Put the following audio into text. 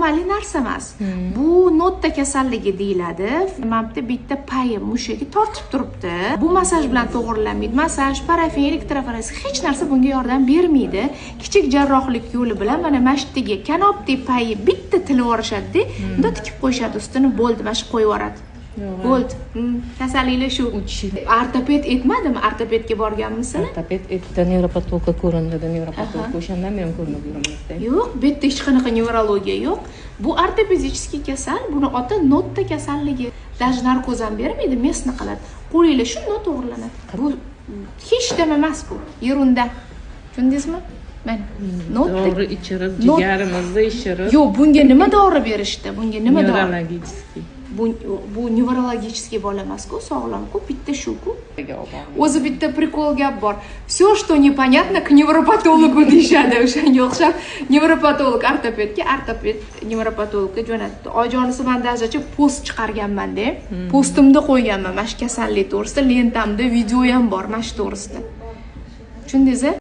samarali narsa emas. Bu nodda kasalligi deyiladi. Mana bitta payi mushagiga tortib turibdi. Bu masaj bilan to'g'rilanmaydi. Masaj, parafin, elektroforez hech narsa bunga yordam bermaydi. Kichik jarrohlik yo'li bilan mana mashtdagi kanopli payi bitta tilib yuborishadi-da, unda tikib qo'yishadi ustini, bo'ldi, mana shu qo'yib yuboradi. Bo'ldi. Kasalliklar shu. Ortoped aytmadimi? Ortopedga borganmisizlar? Ortoped aytdi, nevropatologga ko'rindi, nevropatolog o'shandan men ko'rinib yuribmiz-da. Yo'q, bu yerda hech qanaqa nevrologiya yo'q. Bu ortopediskiy kasal, buni oti nodda kasalligi. Даже narkoz ham bermaydi, mesni qiladi. Qo'linglar shunday to'g'rilanadi. Bu hech nima emas bu. Yerunda. Tushundingizmi? Mana nodda Dori ichirib, jigarimizni ishirib. Yo'q, bunga nima dori berishdi? Bunga nima dori? Nevrologiskiy. Bu nevrologiskiy bola emas-ku, sog'lom-ku, bitta shu-ku. O'zi bitta prikol gap bor. Всё, что непонятно, к невропатологу deyshadi. O'shanga o'xshab nevropatolog ortopedga, ortoped nevropatologga jo'natdi. Ojonisi bandajgacha post chiqarganman-da. Postimda qo'yganman mana shu kasallik to'g'risida, lentamda video ham bor mana shu to'g'risida. Tushundingiz-a?